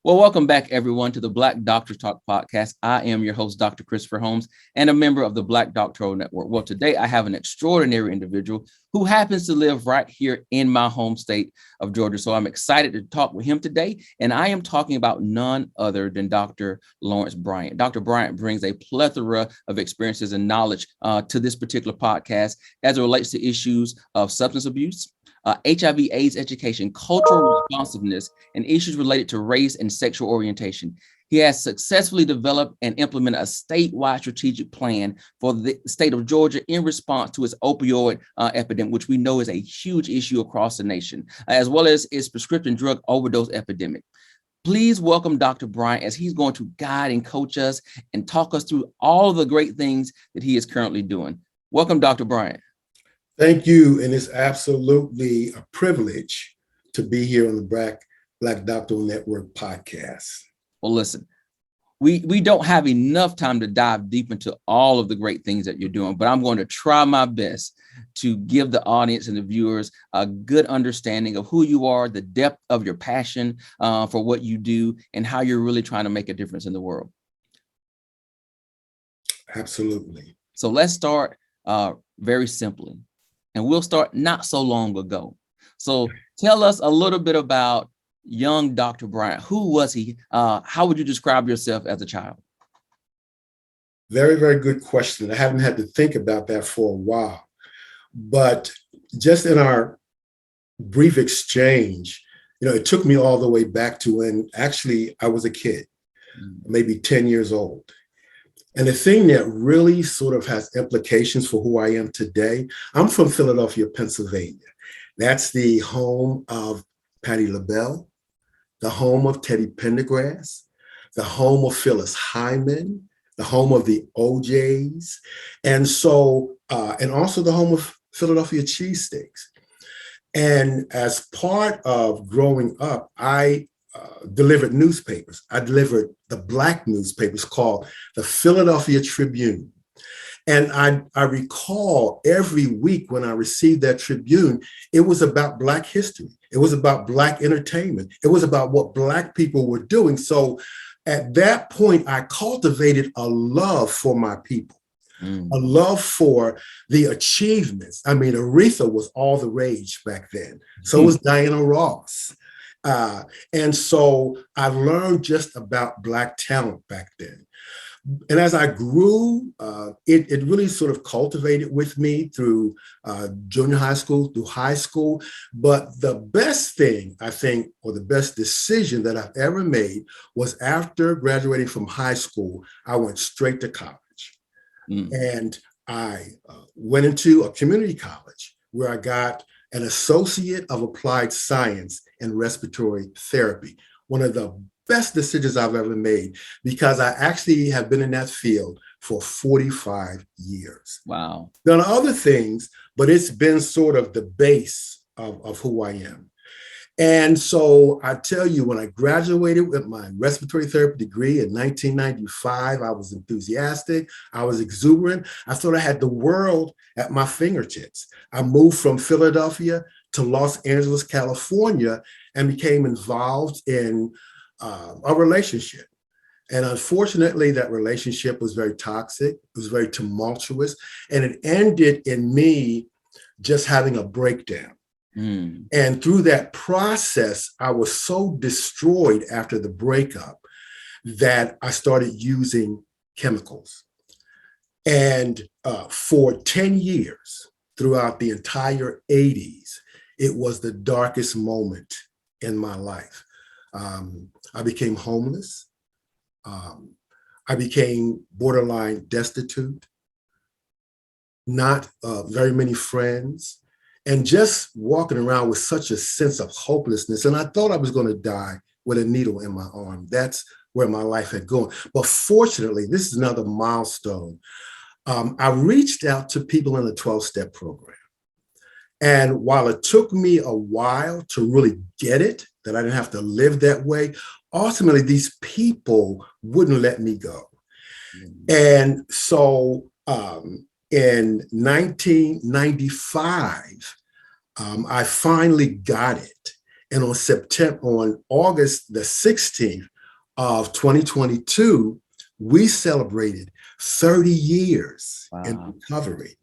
Well, welcome back, everyone, to the Black Doctor Talk podcast. I am your host, Dr. Christopher Holmes, and a member of the Black Doctoral Network. Well, today I have an extraordinary individual who happens to live right here in my home state of Georgia. So I'm excited to talk with him today. And I am talking about none other than Dr. Lawrence Bryant. Dr. Bryant brings a plethora of experiences and knowledge to this particular podcast as it relates to issues of substance abuse, HIV/AIDS education, cultural responsiveness, and issues related to race and sexual orientation. He has successfully developed and implemented a statewide strategic plan for the state of Georgia in response to its opioid epidemic, which we know is a huge issue across the nation, as well as its prescription drug overdose epidemic. Please welcome Dr. Bryant as he's going to guide and coach us and talk us through all the great things that he is currently doing. Welcome, Dr. Bryant. Thank you. And it's absolutely a privilege to be here on the Black Doctoral Network podcast. Well, listen, we don't have enough time to dive deep into all of the great things that you're doing, but I'm going to try my best to give the audience and the viewers a good understanding of who you are, the depth of your passion for what you do, and how you're really trying to make a difference in the world. Absolutely. So let's start very simply. And we'll start not so long ago. So tell us a little bit about young Dr. Bryant. Who was he? How would you describe yourself as a child? Very, very good question. I haven't had to think about that for a while. But just in our brief exchange, it took me all the way back to when actually I was a kid, maybe 10 years old. And the thing that really sort of has implications for who I am today, I'm from Philadelphia, Pennsylvania. That's the home of Patti LaBelle, the home of Teddy Pendergrass, the home of Phyllis Hyman, the home of the OJs, and also the home of Philadelphia cheesesteaks. And as part of growing up, I delivered newspapers. I delivered the Black newspapers called the Philadelphia Tribune. And I recall every week when I received that Tribune, it was about Black history. It was about Black entertainment. It was about what Black people were doing. So at that point, I cultivated a love for my people, a love for the achievements. I mean, Aretha was all the rage back then. So was Diana Ross. And so I learned just about Black talent back then. And as I grew, it really sort of cultivated with me through junior high school, through high school. But the best thing, I think, or the best decision that I've ever made was after graduating from high school, I went straight to college. And I went into a community college where I got an Associate of Applied Science in Respiratory Therapy, one of the best decisions I've ever made, because I actually have been in that field for 45 years. Wow. Done other things, but it's been sort of the base of who I am. And so I tell you, when I graduated with my respiratory therapy degree in 1995, I was enthusiastic, I was exuberant. I thought I had the world at my fingertips. I moved from Philadelphia to Los Angeles, California, and became involved in a relationship. And unfortunately, that relationship was very toxic, it was very tumultuous, and it ended in me just having a breakdown. And through that process, I was so destroyed after the breakup that I started using chemicals. And for 10 years, throughout the entire 80s, it was the darkest moment in my life. I became homeless. I became borderline destitute, not very many friends, and just walking around with such a sense of hopelessness. And I thought I was going to die with a needle in my arm. That's where my life had gone. But fortunately, this is another milestone. I reached out to people in the 12-step program. And while it took me a while to really get it, that I didn't have to live that way, ultimately, these people wouldn't let me go. And so in 1995, I finally got it. And on August the 16th, of 2022, we celebrated 30 years in Wow. recovery.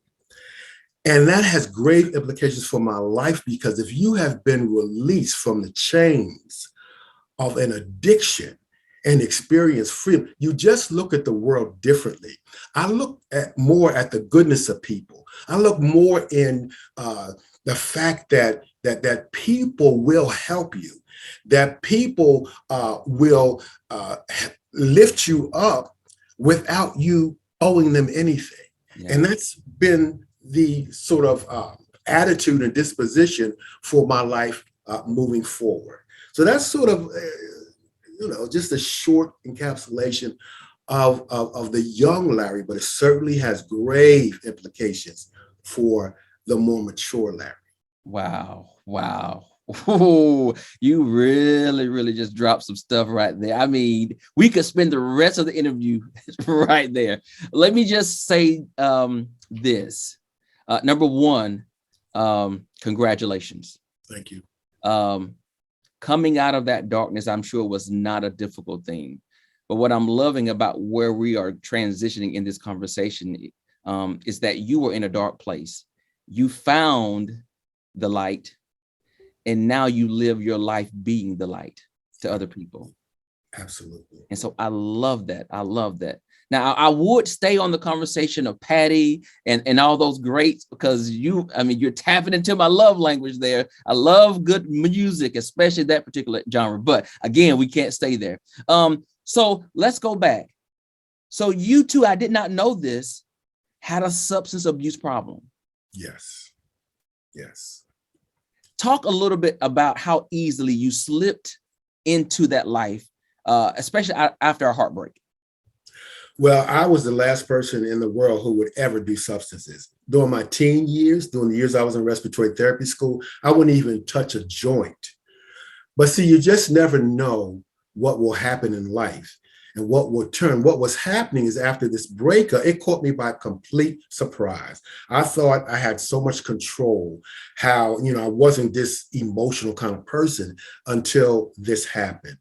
And that has grave implications for my life, because if you have been released from the chains of an addiction and experience freedom, you just look at the world differently. I look at more at the goodness of people. I look more in the fact that people will help you, that people will lift you up without you owing them anything. Yeah. And that's been the sort of attitude and disposition for my life moving forward. So that's sort of, just a short encapsulation of the young Larry, but it certainly has grave implications for the more mature Larry. Wow. Wow. Ooh, you really, really just dropped some stuff right there. I mean, we could spend the rest of the interview right there. Let me just say this. Number one, congratulations. Thank you. Coming out of that darkness, I'm sure, was not a difficult thing. But what I'm loving about where we are transitioning in this conversation is that you were in a dark place. You found the light, and now you live your life being the light to other people. Absolutely. And so I love that. I love that. Now, I would stay on the conversation of Patty and all those greats, because you're tapping into my love language there. I love good music, especially that particular genre. But again, we can't stay there. So let's go back. So you two, I did not know this, had a substance abuse problem. Yes. Yes. Talk a little bit about how easily you slipped into that life, especially after a heartbreak. Well, I was the last person in the world who would ever do substances. During my teen years, during the years I was in respiratory therapy school, I wouldn't even touch a joint. But see, you just never know what will happen in life and what will turn. What was happening is, after this breakup, it caught me by complete surprise. I thought I had so much control, how, I wasn't this emotional kind of person until this happened.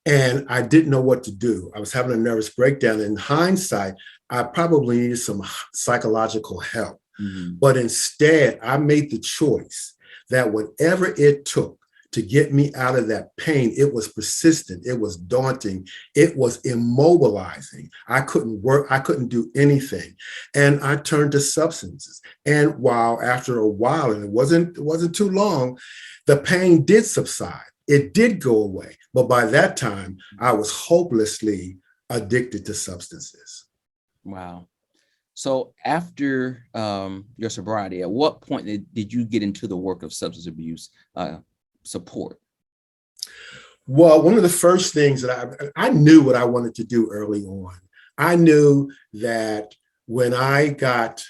And I didn't know what to do. I was having a nervous breakdown. In hindsight, I probably needed some psychological help. Mm-hmm. But instead, I made the choice that whatever it took to get me out of that pain, it was persistent, it was daunting, it was immobilizing. I couldn't work, I couldn't do anything. And I turned to substances. And after a while, and it wasn't too long, the pain did subside. It did go away. But by that time, I was hopelessly addicted to substances. Wow. So after your sobriety, at what point did you get into the work of substance abuse support? Well, one of the first things that I knew what I wanted to do early on. I knew that when I got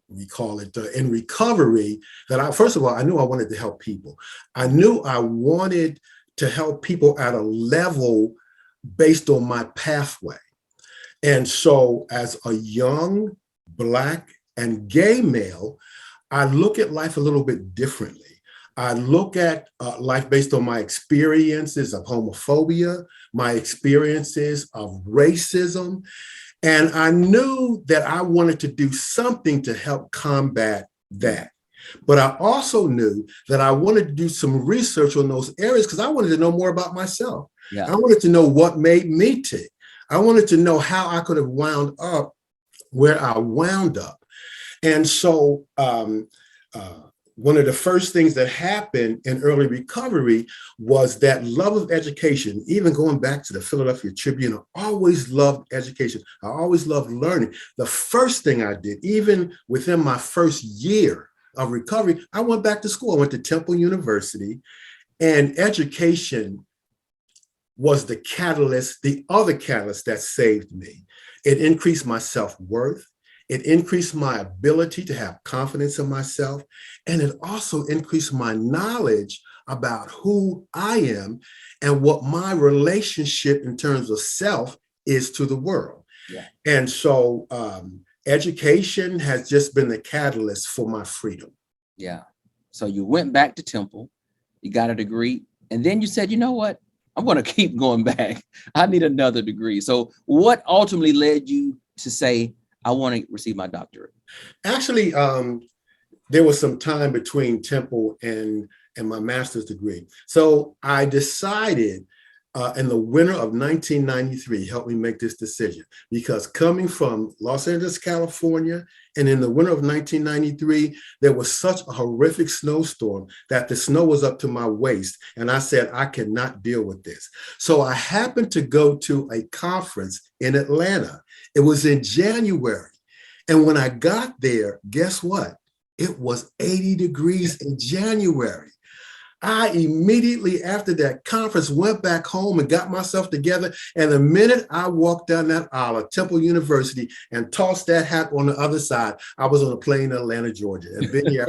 we call it in recovery, that first of all, I knew I wanted to help people. I knew I wanted to help people at a level based on my pathway. And so as a young Black and gay male, I look at life a little bit differently. I look at life based on my experiences of homophobia, my experiences of racism. And I knew that I wanted to do something to help combat that. But I also knew that I wanted to do some research on those areas, because I wanted to know more about myself. Yeah. I wanted to know what made me tick. I wanted to know how I could have wound up where I wound up. And so one of the first things that happened in early recovery was that love of education. Even going back to the Philadelphia Tribune, I always loved education. I always loved learning. The first thing I did, even within my first year of recovery, I went back to school. I went to Temple University, and education was the catalyst, the other catalyst that saved me. It increased my self-worth. It increased my ability to have confidence in myself. And it also increased my knowledge about who I am and what my relationship in terms of self is to the world. Yeah. And so education has just been the catalyst for my freedom. Yeah. So you went back to Temple, you got a degree, and then you said, you know what? I'm going to keep going back. I need another degree. So what ultimately led you to say, I want to receive my doctorate? Actually, there was some time between Temple and my master's degree. So I decided in the winter of 1993, helped me make this decision, because coming from Los Angeles, California, and in the winter of 1993, there was such a horrific snowstorm that the snow was up to my waist. And I said, I cannot deal with this. So I happened to go to a conference in Atlanta. It was in January. And when I got there, guess what? It was 80 degrees in January. I immediately after that conference went back home and got myself together. And the minute I walked down that aisle at Temple University and tossed that hat on the other side, I was on a plane in Atlanta, Georgia, and been here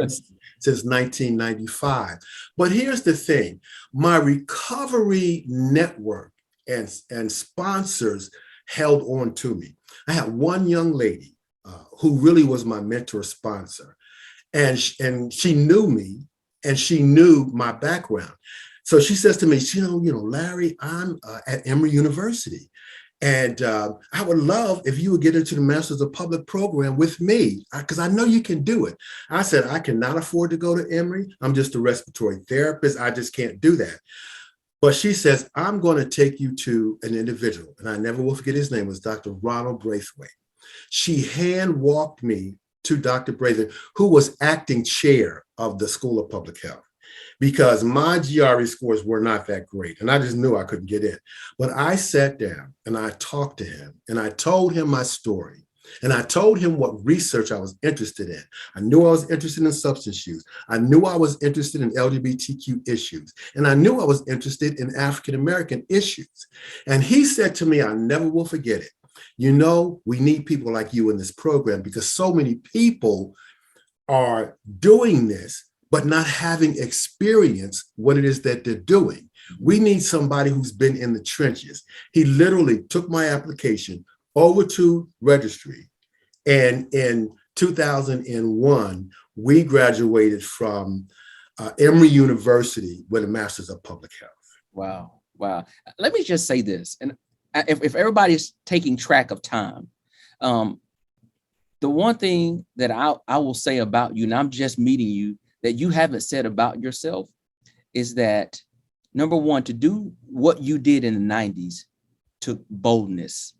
since 1995. But here's the thing, my recovery network and sponsors held on to me. I had one young lady who really was my mentor sponsor. And she knew me and she knew my background. So she says to me, Larry, I'm at Emory University. And I would love if you would get into the Masters of Public program with me, because I know you can do it. I said, I cannot afford to go to Emory. I'm just a respiratory therapist. I just can't do that. But she says, I'm going to take you to an individual. And I never will forget his name, was Dr. Ronald Braithwaite. She hand walked me to Dr. Bryant, who was acting chair of the School of Public Health, because my GRE scores were not that great. And I just knew I couldn't get in. But I sat down and I talked to him and I told him my story. And I told him what research I was interested in. I knew I was interested in substance use. I knew I was interested in LGBTQ issues. And I knew I was interested in African-American issues. And he said to me, I never will forget it, we need people like you in this program, because so many people are doing this, but not having experienced what it is that they're doing. We need somebody who's been in the trenches. He literally took my application over to registry. And in 2001, we graduated from Emory University with a Master's of Public Health. Wow. Wow. Let me just say this. And if everybody's taking track of time, the one thing that I will say about you, and I'm just meeting you, that you haven't said about yourself, is that, number one, to do what you did in the 90s took boldness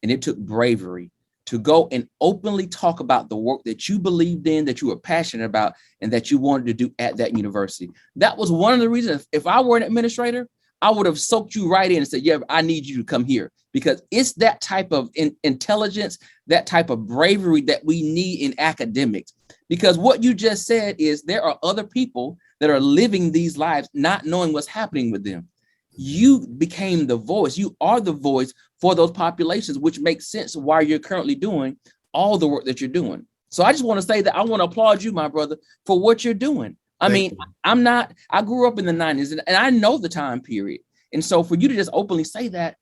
and it took bravery to go and openly talk about the work that you believed in, that you were passionate about, and that you wanted to do at that university. That was one of the reasons. If I were an administrator, I would have soaked you right in and said, yeah, I need you to come here, because it's that type of intelligence, that type of bravery that we need in academics. Because what you just said is there are other people that are living these lives not knowing what's happening with them. You became the voice. You are the voice for those populations, which makes sense why you're currently doing all the work that you're doing. So I just want to say that I want to applaud you, my brother, for what you're doing. I grew up in the 90s and I know the time period. And so for you to just openly say that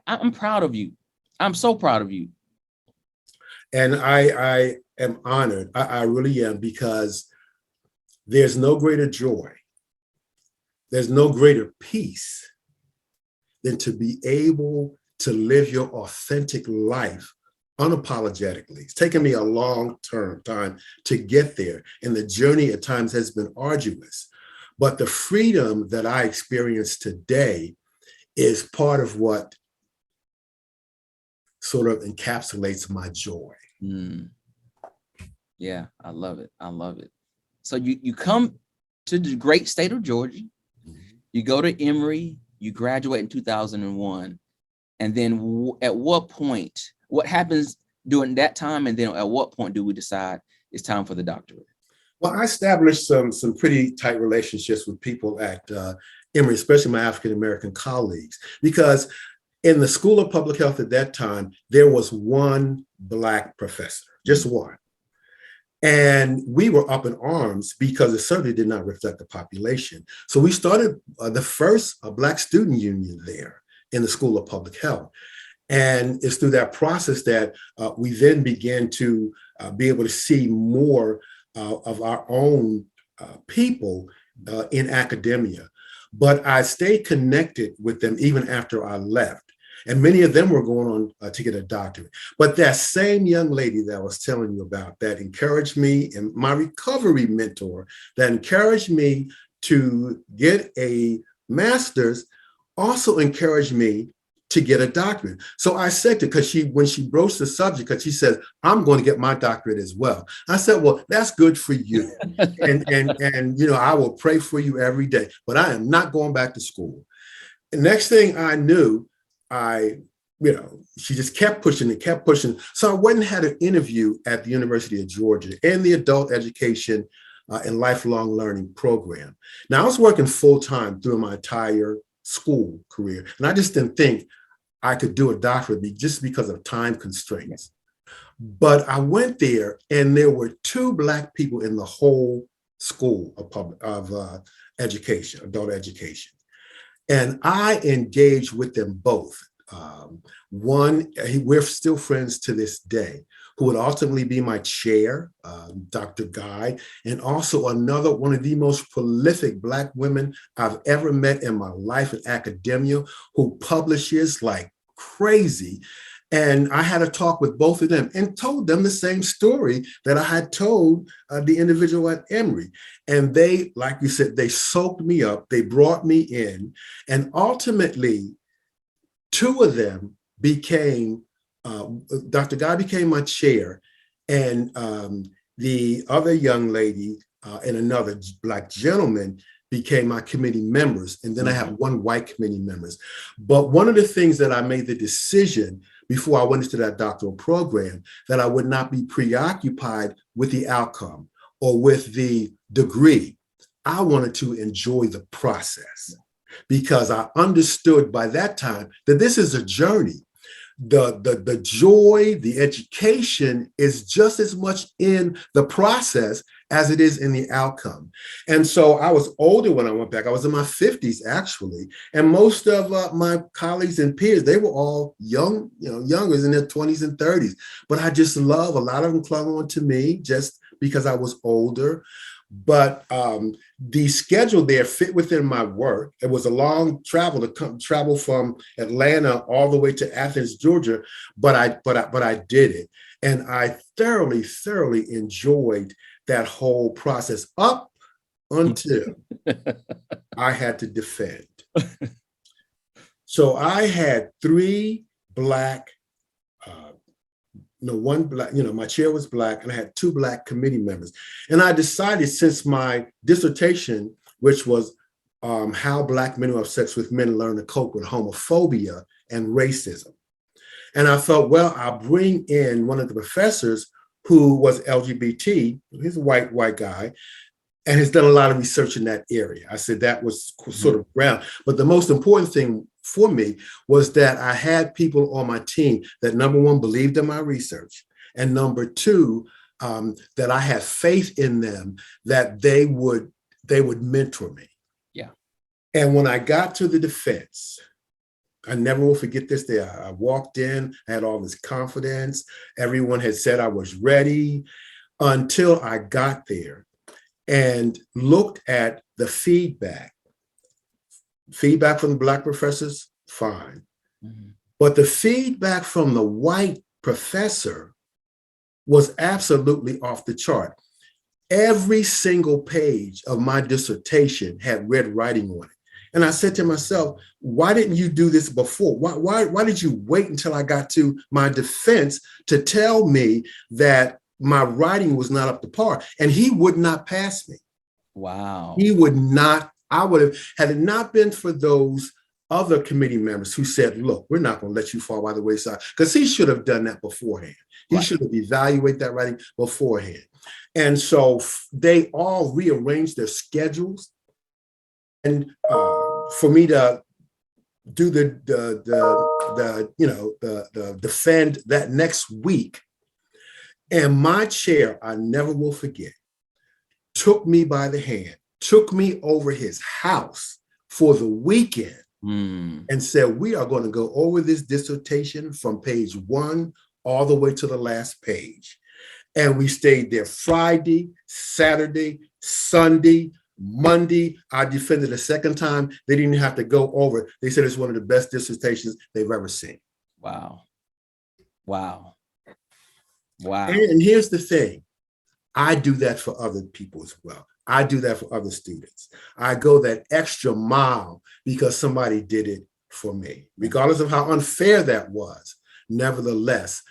I'm proud of you. I'm so proud of you. And I am honored. I really am, because there's no greater joy, there's no greater peace than to be able to live your authentic life unapologetically. It's taken me a long time to get there, and the journey at times has been arduous. But the freedom that I experience today is part of what sort of encapsulates my joy. Yeah, I love it. I love it. So you come to the great state of Georgia, you go to Emory, you graduate in 2001. And then at what point, what happens during that time? And then at what point do we decide it's time for the doctorate? Well, I established some pretty tight relationships with people at Emory, especially my African-American colleagues, because in the School of Public Health at that time, there was one Black professor, just one. And we were up in arms because it certainly did not reflect the population. So we started the first Black student union there in the School of Public Health. And it's through that process that we then began to be able to see more of our own people in academia. But I stayed connected with them even after I left. And many of them were going on to get a doctorate. But that same young lady that I was telling you about that encouraged me, and my recovery mentor that encouraged me to get a master's, also encouraged me to get a doctorate. So I said to, because when she broached the subject, because she said, I'm going to get my doctorate as well. I said, well, that's good for you. and I will pray for you every day, but I am not going back to school. And next thing I knew, she just kept pushing and kept pushing. So I went and had an interview at the University of Georgia in the adult education and lifelong learning program. Now I was working full-time through my entire school career. And I just didn't think I could do a doctorate just because of time constraints. But I went there and there were 2 Black people in the whole school of education, adult education. And I engaged with them both. One, we're still friends to this day, who would ultimately be my chair, Dr. Guy, and also another one of the most prolific Black women I've ever met in my life in academia, who publishes like crazy. And I had a talk with both of them and told them the same story that I had told the individual at Emory. And they, like you said, they soaked me up, they brought me in, and ultimately 2 of them became, Dr. Guy became my chair, and the other young lady and another Black gentleman became my committee members. And then I have 1 white committee members. But one of the things that I made the decision before I went into that doctoral program, that I would not be preoccupied with the outcome or with the degree. I wanted to enjoy the process, because I understood by that time that this is a journey. The joy, the education is just as much in the process as it is in the outcome. And so I was older when I went back. I was in my 50s, actually. And most of my colleagues and peers, they were all young, younger, in their 20s and 30s. But I just love, a lot of them clung on to me just because I was older. But the schedule there fit within my work. It was a long travel to travel from Atlanta all the way to Athens, Georgia, but I did it, and I thoroughly enjoyed that whole process up until I had to defend. So I had 3 Black. One Black, my chair was Black, and I had 2 Black committee members. And I decided, since my dissertation, which was how Black men who have sex with men learn to cope with homophobia and racism. And I thought, well, I'll bring in one of the professors who was LGBT, he's a white guy, and has done a lot of research in that area. I said that was sort of ground. But the most important thing for me was that I had people on my team that, number 1, believed in my research, and number 2, that I had faith in them, that they would mentor me. Yeah. And when I got to the defense, I never will forget this day. I walked in, I had all this confidence. Everyone had said I was ready, until I got there and looked at the feedback. Feedback from the Black professors, fine. But the feedback from the white professor was absolutely off the chart. Every single page of my dissertation had red writing on it. And I said to myself, why didn't you do this before? Why did you wait until I got to my defense to tell me that my writing was not up to par? And he would not pass me. Wow. He would not. I would have, had it not been for those other committee members who said, look, we're not going to let you fall by the wayside, because he should have done that beforehand. He should have evaluated that writing beforehand. And so they all rearranged their schedules, and for me to do the defend that next week. And my chair, I never will forget, took me by the hand, took me over his house for the weekend, and said, we are going to go over this dissertation from page 1 all the way to the last page. And we stayed there Friday, Saturday, Sunday, Monday, I defended a second time. They didn't even have to go over it. They said it's one of the best dissertations they've ever seen. Wow. Wow. Wow. And here's the thing. I do that for other people as well. I do that for other students. I go that extra mile because somebody did it for me, regardless of how unfair that was. Nevertheless,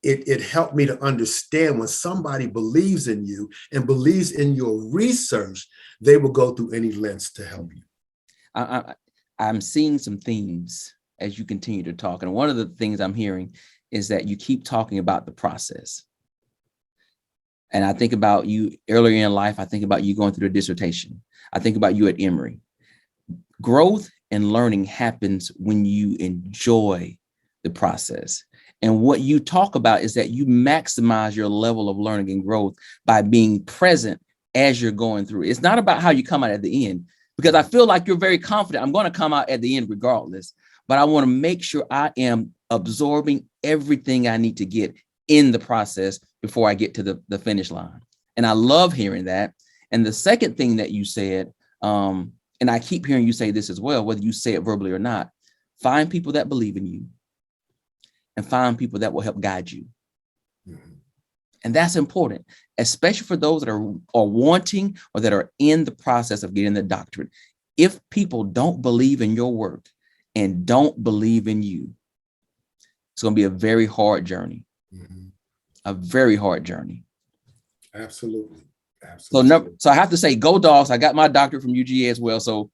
it helped me to understand when somebody believes in you and believes in your research, they will go through any lengths to help you. I'm seeing some themes as you continue to talk. And one of the things I'm hearing is that you keep talking about the process. And I think about you earlier in life. I think about you going through a dissertation. I think about you at Emory. Growth and learning happens when you enjoy the process. And what you talk about is that you maximize your level of learning and growth by being present as you're going through. It's not about how you come out at the end, because I feel like you're very confident. I'm going to come out at the end regardless, but I want to make sure I am absorbing everything I need to get in the process before I get to the finish line. And I love hearing that. And the second thing that you said, and I keep hearing you say this as well, whether you say it verbally or not, find people that believe in you and find people that will help guide you. Mm-hmm. And that's important, especially for those that are wanting or that are in the process of getting the doctorate. If people don't believe in your work and don't believe in you, it's going to be a very hard journey. Mm-hmm. A very hard journey. Absolutely. Absolutely. So I have to say, go Dogs. I got my doctorate from UGA as well. So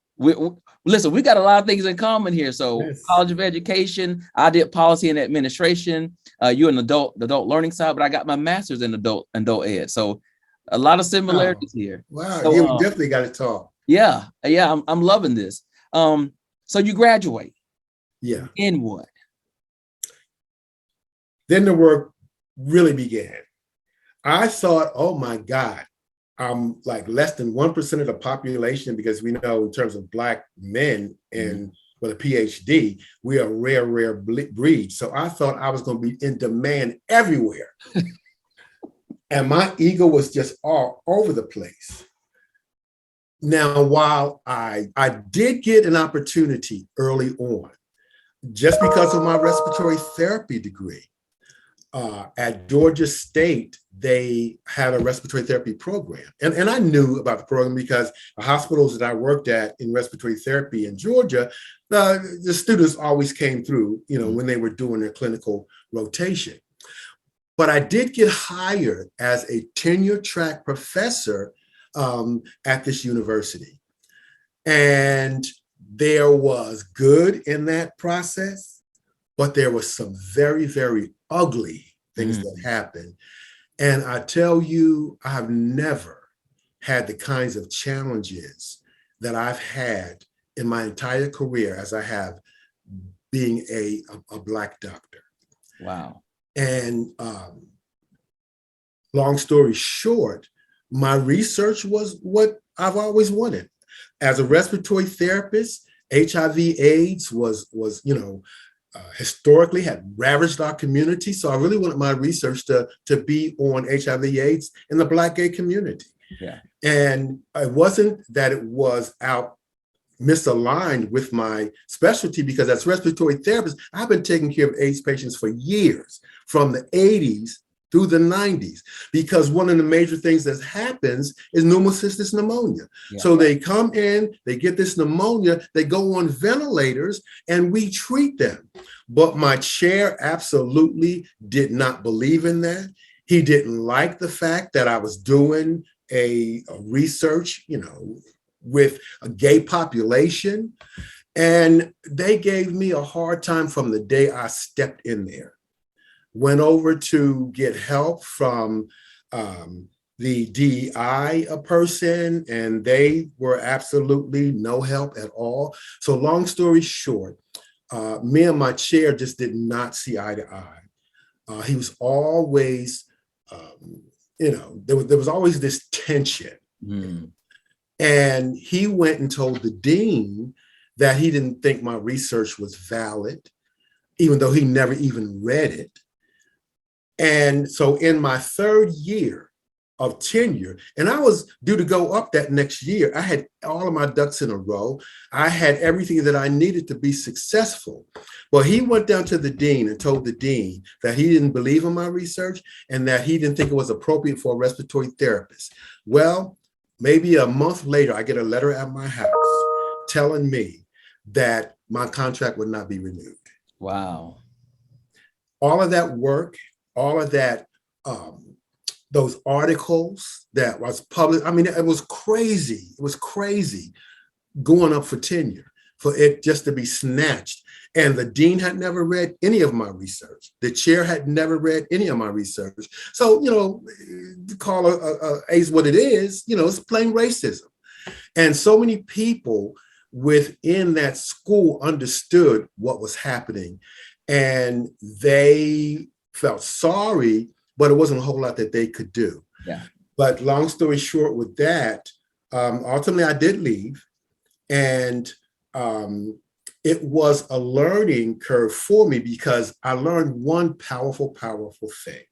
listen, we got a lot of things in common here. So yes. College of Education, I did policy and administration. You an adult learning side, but I got my master's in adult ed. So a lot of similarities here. Wow. So, we definitely got to talk. Yeah. I'm loving this. So you graduate. Yeah. In what? Then the work really began. I thought, oh my God, I'm like less than 1% of the population, because we know in terms of Black men and with a PhD, we are a rare breed. So I thought I was going to be in demand everywhere. And my ego was just all over the place. Now, while I did get an opportunity early on, just because of my respiratory therapy degree, at Georgia State, they had a respiratory therapy program. And I knew about the program because the hospitals that I worked at in respiratory therapy in Georgia, the students always came through, when they were doing their clinical rotation. But I did get hired as a tenure track professor at this university. And there was good in that process, but there was some very, very ugly things that happened. And I tell you, I have never had the kinds of challenges that I've had in my entire career as I have being a Black doctor. Wow. And long story short, my research was what I've always wanted. As a respiratory therapist, HIV/AIDS was historically had ravaged our community. So I really wanted my research to be on HIV/AIDS in the Black gay community. Yeah. And it wasn't that it was misaligned with my specialty, because as a respiratory therapist, I've been taking care of AIDS patients for years, from the 80s through the 90s, because one of the major things that happens is pneumocystis pneumonia. Yeah. So they come in, they get this pneumonia, they go on ventilators, and we treat them. But my chair absolutely did not believe in that. He didn't like the fact that I was doing a research, with a gay population. And they gave me a hard time from the day I stepped in there. Went over to get help from the DEI person, and they were absolutely no help at all. So long story short, me and my chair just did not see eye to eye. He was always, there was always this tension. And he went and told the dean that he didn't think my research was valid, even though he never even read it. And so in my third year of tenure. And I was due to go up that next year. I had all of my ducks in a row. I had everything that I needed to be successful. Well, he went down to the dean and told the dean that he didn't believe in my research and that he didn't think it was appropriate for a respiratory therapist. Well, maybe a month later, I get a letter at my house telling me that my contract would not be renewed. Wow. All of that work, all of that, those articles that was published. I mean, it was crazy. It was crazy going up for tenure, for it just to be snatched. And the dean had never read any of my research. The chair had never read any of my research. So, to call a ACE what it is, it's plain racism. And so many people within that school understood what was happening. And they felt sorry, but it wasn't a whole lot that they could do. Yeah. But long story short with that, ultimately I did leave. And it was a learning curve for me because I learned one powerful thing.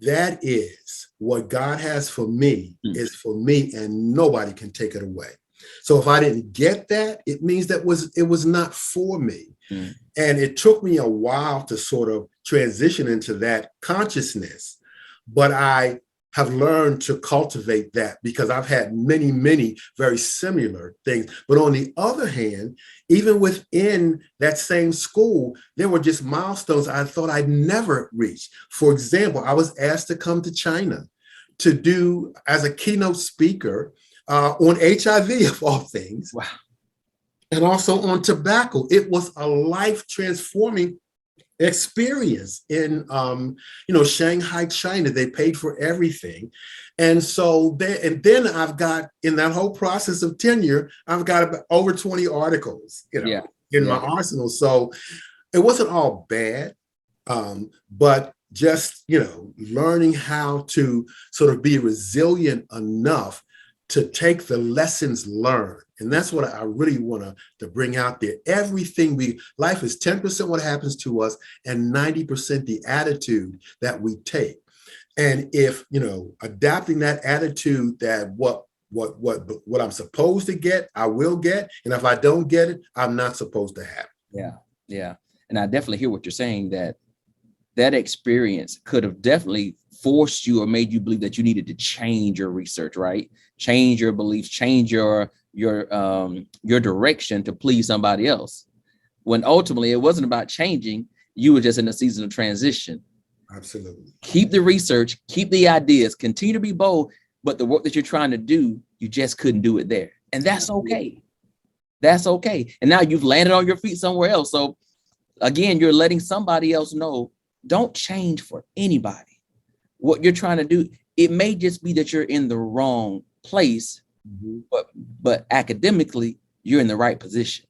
That is what God has for me is for me and nobody can take it away. So if I didn't get that, it means that it was not for me. And it took me a while to sort of transition into that consciousness, but I have learned to cultivate that because I've had many, many very similar things. But on the other hand, even within that same school, there were just milestones I thought I'd never reach. For example, I was asked to come to China to do as a keynote speaker on HIV of all things. Wow. And also on tobacco. It was a life transforming experience in, Shanghai, China. They paid for everything. And so then I've got, in that whole process of tenure, I've got about over 20 articles, in my arsenal. So it wasn't all bad, but just, learning how to sort of be resilient enough to take the lessons learned. And that's what I really want to bring out there. Life is 10% what happens to us and 90% the attitude that we take. And if, adapting that attitude that what I'm supposed to get, I will get. And if I don't get it, I'm not supposed to have it. Yeah. Yeah. And I definitely hear what you're saying, that experience could have definitely forced you or made you believe that you needed to change your research, right? Change your beliefs, change your direction to please somebody else. When ultimately it wasn't about changing, you were just in a season of transition. Absolutely. Keep the research, keep the ideas, continue to be bold, but the work that you're trying to do, you just couldn't do it there. And that's okay. That's okay. And now you've landed on your feet somewhere else. So again, you're letting somebody else know, don't change for anybody. What you're trying to do, it may just be that you're in the wrong place, but academically, you're in the right position.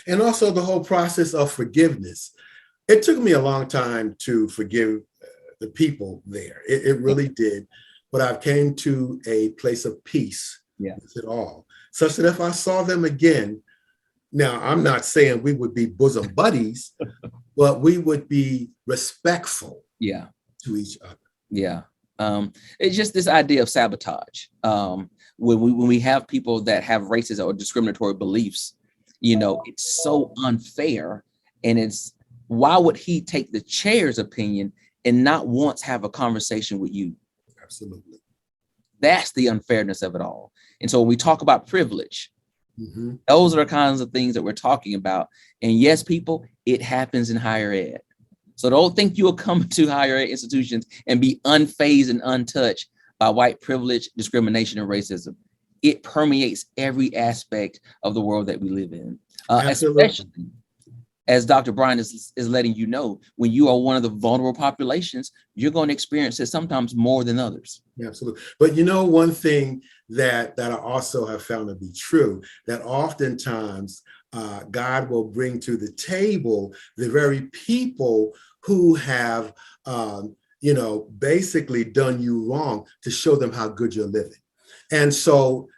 And also the whole process of forgiveness. It took me a long time to forgive the people there. It really did. But I came to a place of peace with it all, such that if I saw them again, now I'm not saying we would be bosom buddies, but we would be respectful to each other. Yeah. It's just this idea of sabotage. When we have people that have racist or discriminatory beliefs, it's so unfair. And it's, why would he take the chair's opinion and not once have a conversation with you? Absolutely. That's the unfairness of it all. And so when we talk about privilege, those are the kinds of things that we're talking about. And yes, people, it happens in higher ed. So don't think you will come to higher ed institutions and be unfazed and untouched by white privilege, discrimination, and racism. It permeates every aspect of the world that we live in, especially as Dr. Bryant is letting you know, when you are one of the vulnerable populations, you're going to experience it sometimes more than others. Yeah, absolutely. But one thing that I also have found to be true, that oftentimes God will bring to the table the very people who have, basically done you wrong to show them how good you're living. And so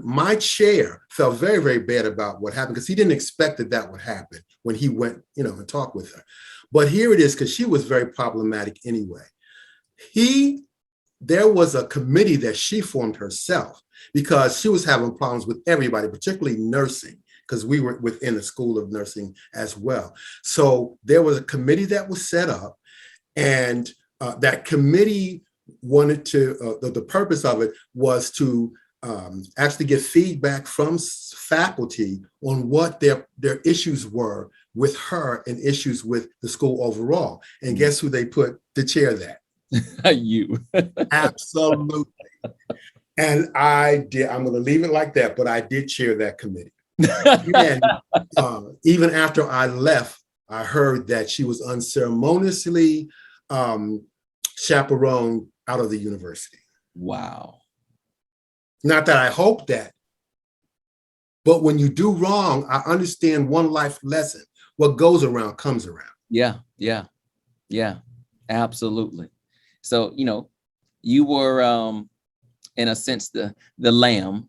my chair felt very, very bad about what happened because he didn't expect that would happen when he went, and talked with her. But here it is, because she was very problematic anyway. There was a committee that she formed herself because she was having problems with everybody, particularly nursing, because we were within the School of Nursing as well. So there was a committee that was set up, and that committee wanted to, the purpose of it was to actually get feedback from faculty on what their issues were with her and issues with the school overall. And guess who they put to chair that? You. Absolutely. And I'm going to leave it like that, but I did chair that committee. And even after I left, I heard that she was unceremoniously chaperoned out of the university. Wow. Not that I hope that, but when you do wrong, I understand one life lesson. What goes around comes around. Yeah, absolutely. So, you were, in a sense, the lamb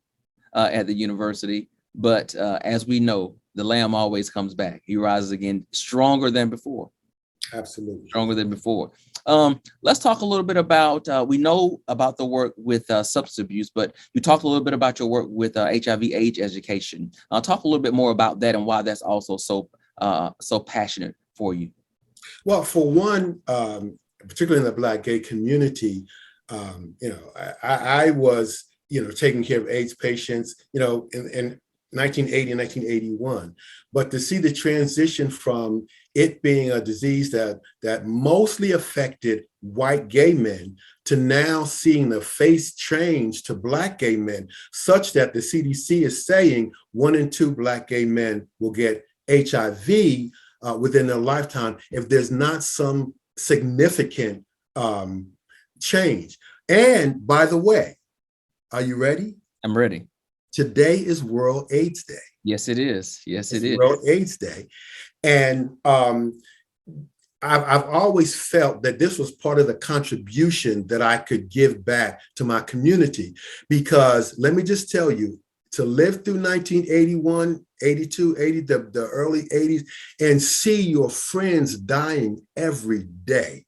at the university, but as we know, the lamb always comes back. He rises again stronger than before. Absolutely. Stronger than before. Let's talk a little bit about, we know about the work with substance abuse, but you talked a little bit about your work with HIV/AIDS education. Talk a little bit more about that and why that's also so passionate for you. Well, for one, particularly in the Black gay community, I was, taking care of AIDS patients, in 1980 and 1981. But to see the transition from it being a disease that mostly affected white gay men to now seeing the face change to Black gay men, such that the CDC is saying 1 in 2 Black gay men will get HIV within their lifetime if there's not some significant change. And by the way, are you ready? I'm ready. Today is World AIDS Day. Yes, it is. Yes, it is. World AIDS Day. And I've always felt that this was part of the contribution that I could give back to my community, because let me just tell you, to live through 1981, 82, 80, the early 80s, and see your friends dying every day,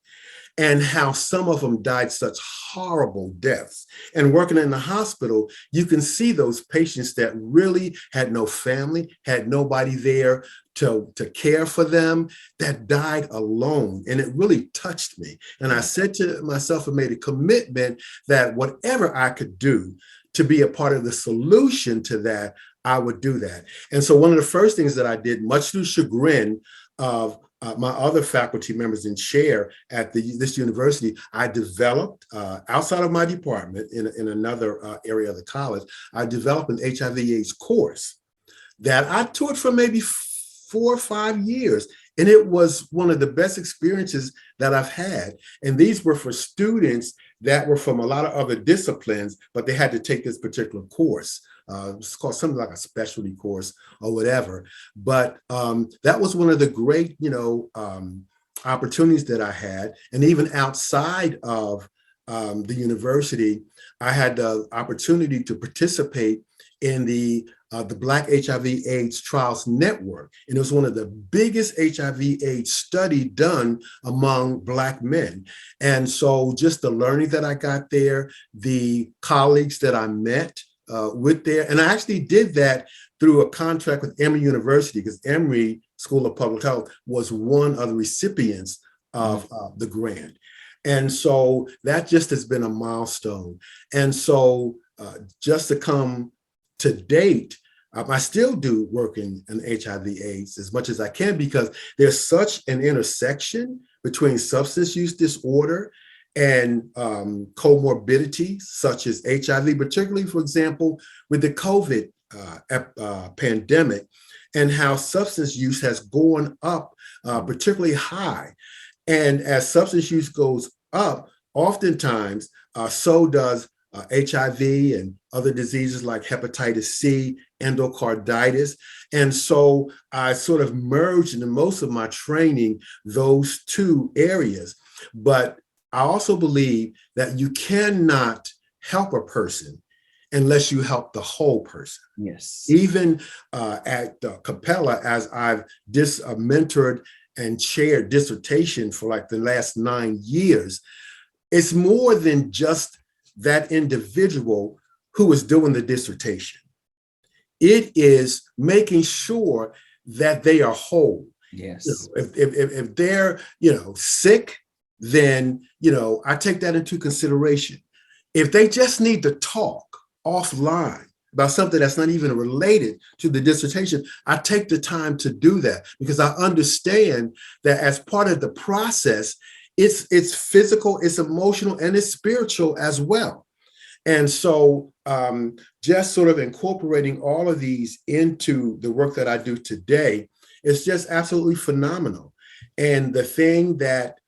and how some of them died such horrible deaths. And working in the hospital, you can see those patients that really had no family, had nobody there to care for them, that died alone. And it really touched me. And I said to myself and made a commitment that whatever I could do to be a part of the solution to that, I would do that. And so one of the first things that I did, much to the chagrin of my other faculty members and chair at this university, I developed, outside of my department, in another area of the college, I developed an HIV/AIDS course that I taught for maybe 4 or 5 years. And it was one of the best experiences that I've had. And these were for students that were from a lot of other disciplines, but they had to take this particular course. It's called something like a specialty course or whatever. But that was one of the great, opportunities that I had. And even outside of the university, I had the opportunity to participate in the Black HIV/AIDS Trials Network. And it was one of the biggest HIV/AIDS study done among Black men. And so just the learning that I got there, the colleagues that I met with there, and I actually did that through a contract with Emory University, because Emory School of Public Health was one of the recipients of the grant. And so that just has been a milestone. And so just to come to date, I still do work in HIV/AIDS as much as I can, because there's such an intersection between substance use disorder and comorbidities such as HIV, particularly, for example, with the COVID pandemic, and how substance use has gone up particularly high. And as substance use goes up, oftentimes so does HIV and other diseases like hepatitis C, endocarditis. And so I sort of merged in most of my training those two areas. But I also believe that you cannot help a person unless you help the whole person. Yes. Even at Capella, as I've mentored and chaired dissertation for like the last 9 years, It's more than just that individual who is doing the dissertation. It is making sure that they are whole. Yes. If they're, sick, then, I take that into consideration. If they just need to talk offline about something that's not even related to the dissertation, I take the time to do that because I understand that as part of the process, it's physical, it's emotional, and it's spiritual as well. And so just sort of incorporating all of these into the work that I do today is just absolutely phenomenal. And the thing that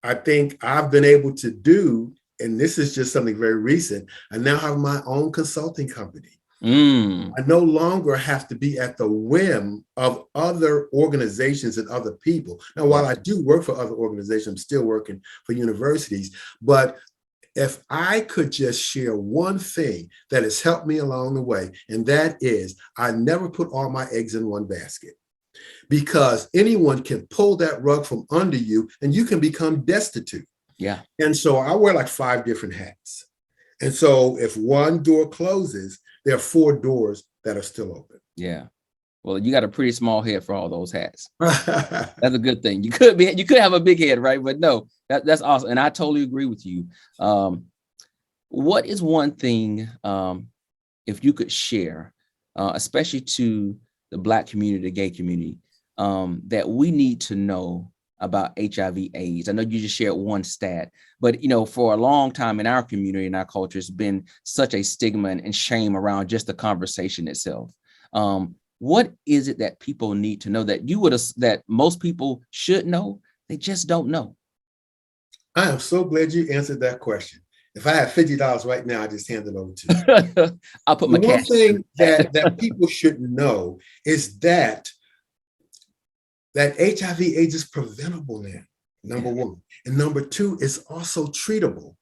I think I've been able to do, and this is just something very recent, I now have my own consulting company. I no longer have to be at the whim of other organizations and other people. Now, while I do work for other organizations, I'm still working for universities, but if I could just share one thing that has helped me along the way, and that is I never put all my eggs in one basket, because anyone can pull that rug from under you and you can become destitute. Yeah. And so I wear like 5 different hats. And so if one door closes, there are 4 doors that are still open. Yeah. Well, you got a pretty small head for all those hats. That's a good thing. You could have a big head, right? But no, that's awesome. And I totally agree with you. What is one thing, if you could share, especially to the Black community, the gay community, that we need to know about HIV/AIDS? I know you just shared one stat, but for a long time in our community, in our culture, it's been such a stigma and shame around just the conversation itself. What is it that people need to know that most people should know, they just don't know? I am so glad you answered that question. If I had $50 right now, I just hand it over to you. I'll put my one cash. thing that people should know is that HIV/AIDS is preventable now, number one. And number two, it's also treatable.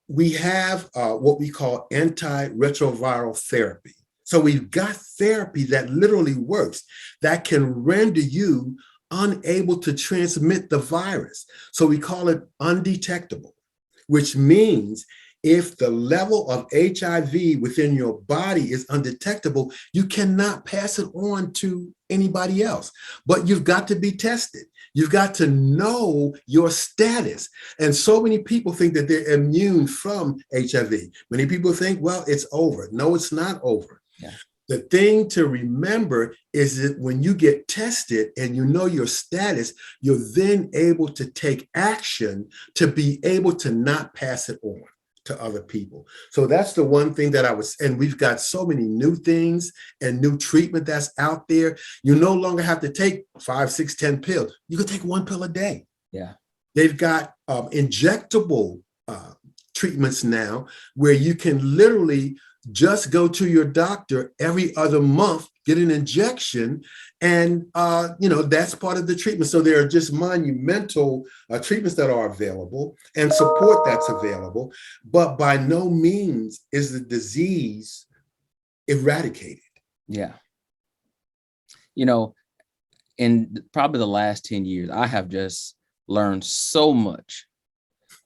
We have what we call antiretroviral therapy. So we've got therapy that literally works, that can render you unable to transmit the virus. So we call it undetectable, which means if the level of HIV within your body is undetectable, you cannot pass it on to anybody else. But you've got to be tested. You've got to know your status. And so many people think that they're immune from HIV. Many people think, well, it's over. No, it's not over. Yeah. The thing to remember is that when you get tested and you know your status, you're then able to take action to be able to not pass it on to other people. So that's the one thing that and we've got so many new things and new treatment that's out there. You no longer have to take 5, 6, 10 pills. You can take 1 pill a day. Yeah. They've got injectable treatments now where you can literally just go to your doctor every other month, get an injection, and that's part of the treatment. So there are just monumental treatments that are available and support that's available, but by no means is the disease eradicated. Yeah. In probably the last 10 years, I have just learned so much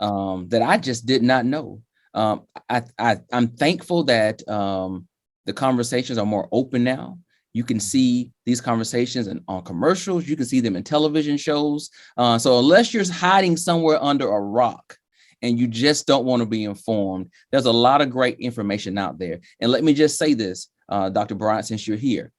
that I just did not know. I'm thankful that the conversations are more open now. You can see these conversations on commercials. You can see them in television shows. So unless you're hiding somewhere under a rock and you just don't want to be informed, there's a lot of great information out there. And let me just say this, Dr. Bryant, since you're here,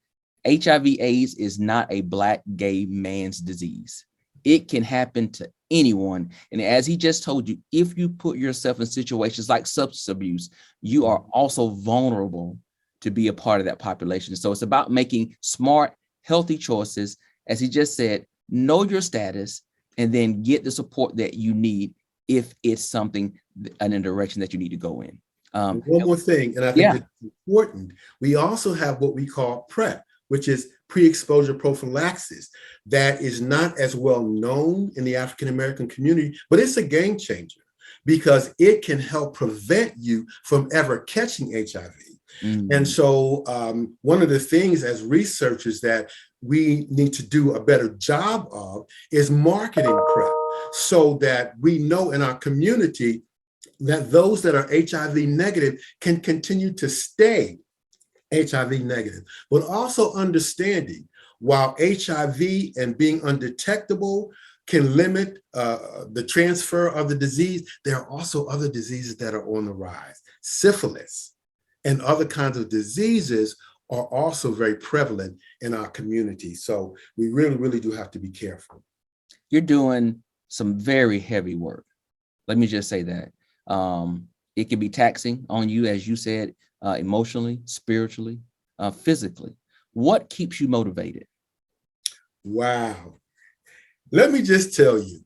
HIV/AIDS is not a Black gay man's disease. It can happen to anyone. And as he just told you, if you put yourself in situations like substance abuse, you are also vulnerable to be a part of that population. So it's about making smart, healthy choices. As he just said, know your status and then get the support that you need if it's something in a direction that you need to go in. One more thing, and I think it's important. We also have what we call PrEP, which is pre-exposure prophylaxis, that is not as well known in the African-American community, but it's a game changer because it can help prevent you from ever catching HIV. And so one of the things as researchers that we need to do a better job of is marketing PrEP so that we know in our community that those that are HIV negative can continue to stay HIV negative, but also understanding while HIV and being undetectable can limit the transfer of the disease, there are also other diseases that are on the rise. Syphilis and other kinds of diseases are also very prevalent in our community. So we really, really do have to be careful. You're doing some very heavy work. Let me just say that. It can be taxing on you, as you said, emotionally, spiritually, physically. What keeps you motivated? Wow. Let me just tell you,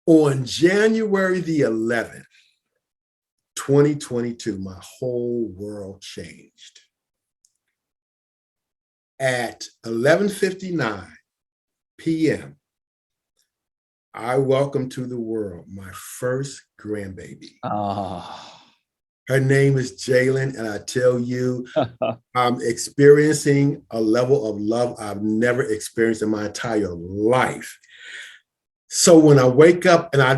on January the 11th, 2022, my whole world changed. At 11:59 p.m., I welcomed to the world my first grandbaby. Oh. Her name is Jalen, and I tell you, I'm experiencing a level of love I've never experienced in my entire life. So when I wake up and I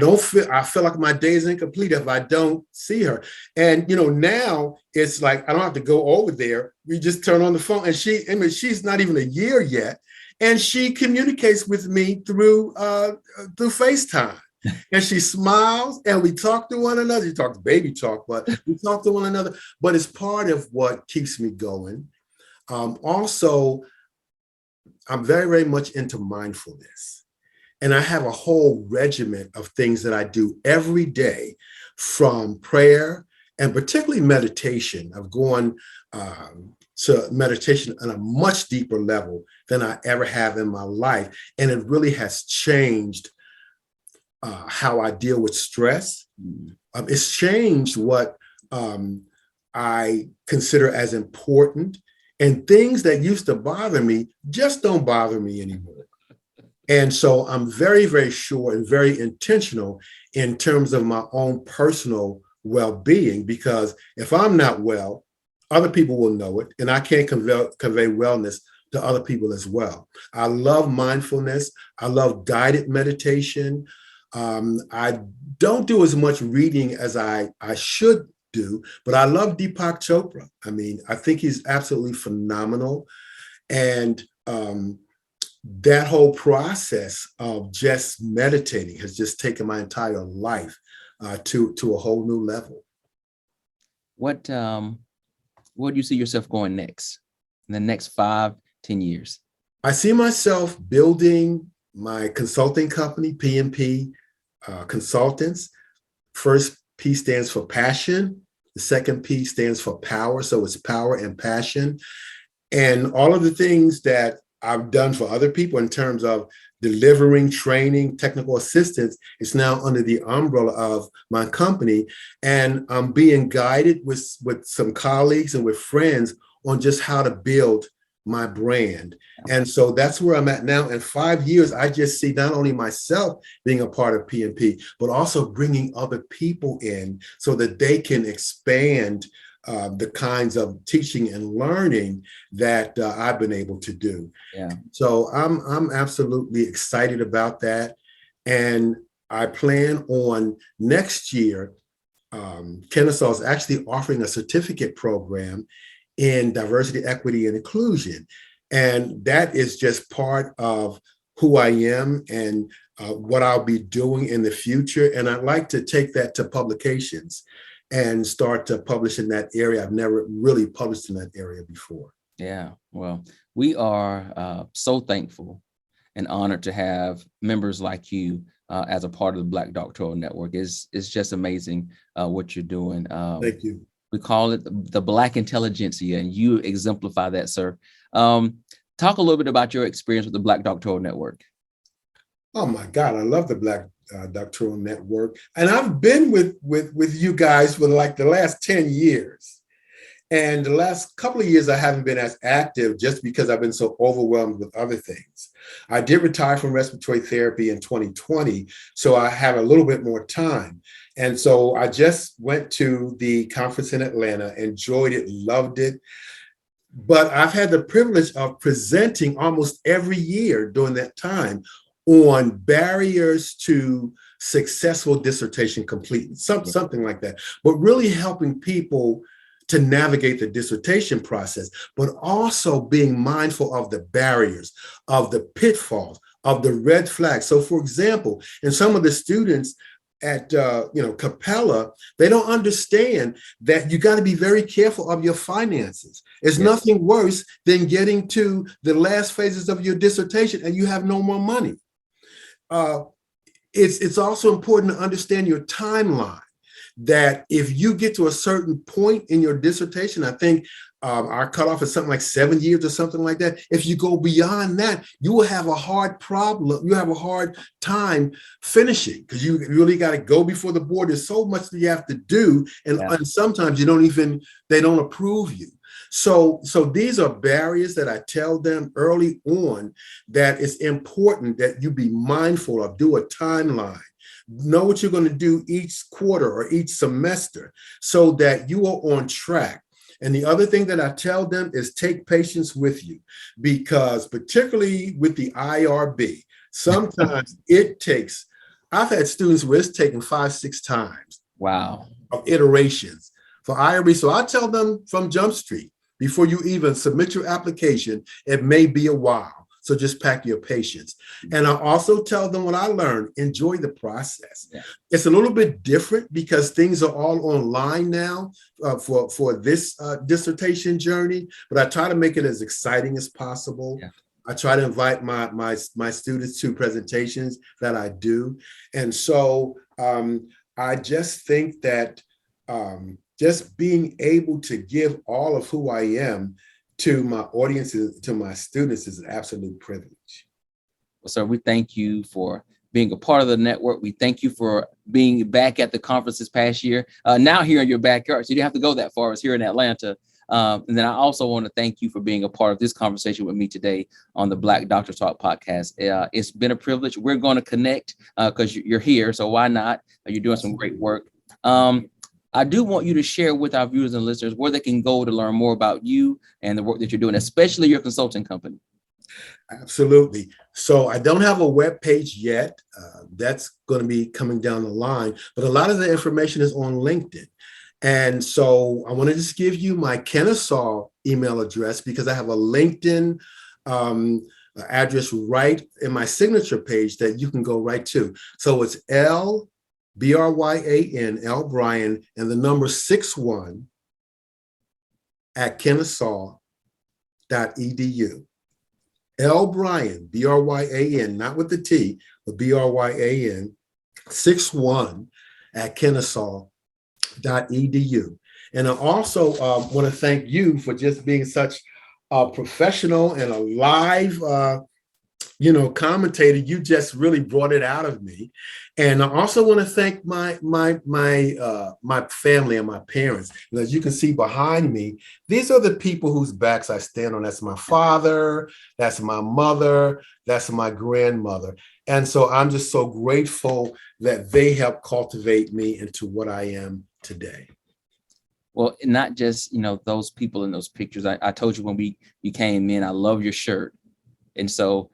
feel like my day is incomplete if I don't see her. And now it's like I don't have to go over there. We just turn on the phone, and she's not even a year yet, and she communicates with me through FaceTime. And she smiles, and we talk to one another. You talk to baby talk, but we talk to one another. But it's part of what keeps me going. Also, I'm very, very much into mindfulness. And I have a whole regimen of things that I do every day, from prayer and particularly meditation. I've gone to meditation on a much deeper level than I ever have in my life. And it really has changed how I deal with stress. It's changed what I consider as important. And things that used to bother me just don't bother me anymore. And so I'm very, very sure and very intentional in terms of my own personal well-being, because if I'm not well, other people will know it, and I can't convey wellness to other people as well. I love mindfulness. I love guided meditation. I don't do as much reading as I should do, but I love Deepak Chopra. I mean, I think he's absolutely phenomenal. And that whole process of just meditating has just taken my entire life to a whole new level. Where do you see yourself going next, in the next 5-10 years? I see myself building my consulting company, P&P Consultants. First P stands for passion. The second P stands for power. So it's power and passion. And all of the things that I've done for other people in terms of delivering training, technical assistance, is now under the umbrella of my company. And I'm being guided with some colleagues and with friends on just how to build my brand. And so that's where I'm at now. In 5 years, I just see not only myself being a part of P&P, but also bringing other people in so that they can expand the kinds of teaching and learning that I've been able to do. Yeah. So I'm absolutely excited about that. And I plan on next year, Kennesaw is actually offering a certificate program in diversity, equity, and inclusion. And that is just part of who I am and what I'll be doing in the future. And I'd like to take that to publications and start to publish in that area. I've never really published in that area before. Yeah, well, we are so thankful and honored to have members like you as a part of the Black Doctoral Network. It's just amazing what you're doing. Thank you. We call it the Black intelligentsia, and you exemplify that, sir. Talk a little bit about your experience with the Black Doctoral Network. Oh my God, I love the Black Doctoral Network. And I've been with you guys for like the last 10 years. And the last couple of years, I haven't been as active just because I've been so overwhelmed with other things. I did retire from respiratory therapy in 2020, so I have a little bit more time. And so I just went to the conference in Atlanta, enjoyed it, loved it. But I've had the privilege of presenting almost every year during that time on barriers to successful dissertation completed, something like that. But really helping people to navigate the dissertation process, but also being mindful of the barriers, of the pitfalls, of the red flags. So for example, in some of the students at Capella, they don't understand that you got to be very careful of your finances. It's nothing worse than getting to the last phases of your dissertation and you have no more money. It's also important to understand your timeline, that if you get to a certain point in your dissertation, I think our cutoff is something like 7 years or something like that. If you go beyond that, you will have a hard problem. You have a hard time finishing because you really got to go before the board. There's so much that you have to do. And sometimes they don't approve you. So these are barriers that I tell them early on, that it's important that you be mindful of, do a timeline. Know what you're going to do each quarter or each semester so that you are on track. And the other thing that I tell them is take patience with you, because particularly with the IRB, sometimes I've had students where it's taken 5-6 times. Wow. Of iterations for IRB. So I tell them from Jump Street, before you even submit your application, it may be a while. So just pack your patience. And I also tell them what I learned, enjoy the process. Yeah. It's a little bit different because things are all online now for this dissertation journey, but I try to make it as exciting as possible. Yeah. I try to invite my students to presentations that I do. And so I just think that just being able to give all of who I am to my audiences, to my students, is an absolute privilege. Well, sir, we thank you for being a part of the network. We thank you for being back at the conference this past year. Now here in your backyard, so you didn't have to go that far. It's here in Atlanta. And then I also want to thank you for being a part of this conversation with me today on the Black Doctor Talk podcast. It's been a privilege. We're going to connect because you're here, so why not? You're doing some great work. I do want you to share with our viewers and listeners where they can go to learn more about you and the work that you're doing, especially your consulting company. Absolutely. So I don't have a web page yet. That's going to be coming down the line, but a lot of the information is on LinkedIn. And so I want to just give you my Kennesaw email address because I have a LinkedIn address right in my signature page that you can go right to. So it's Bryan, L Bryant, and the number 61 at Kennesaw.edu. L Bryant, Bryan, not with the T, but Bryan, 61 at Kennesaw.edu. And I also want to thank you for just being such a professional and a live commentator. You just really brought it out of me. And I also want to thank my family and my parents. And as you can see behind me, these are the people whose backs I stand on. That's my father, that's my mother, that's my grandmother. And so I'm just so grateful that they helped cultivate me into what I am today. Well, not just, those people in those pictures. I told you when we came in, I love your shirt. And so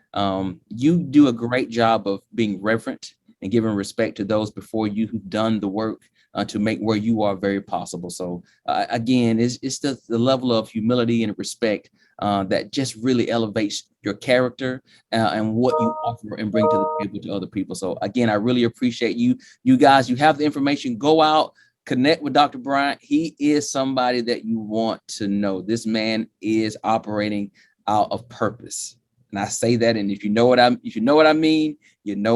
you do a great job of being reverent and giving respect to those before you who've done the work to make where you are very possible. So again, it's the level of humility and respect that just really elevates your character and what you offer and bring to the table to other people. So again, I really appreciate you. You guys, you have the information. Go out, connect with Dr. Bryant. He is somebody that you want to know. This man is operating out of purpose. And I say that, and if you know what I mean, you know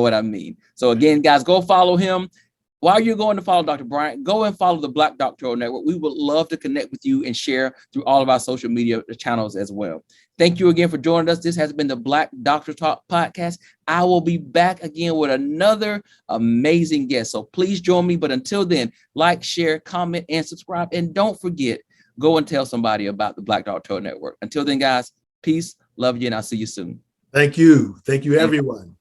what I mean. So again, guys, go follow him. While you're going to follow Dr. Bryant, go and follow the Black Doctoral Network. We would love to connect with you and share through all of our social media channels as well. Thank you again for joining us. This has been the Black Doctor Talk podcast. I will be back again with another amazing guest. So please join me. But until then, like, share, comment, and subscribe. And don't forget, go and tell somebody about the Black Doctoral Network. Until then, guys, peace. Love you, and I'll see you soon. Thank you. Thank you, everyone.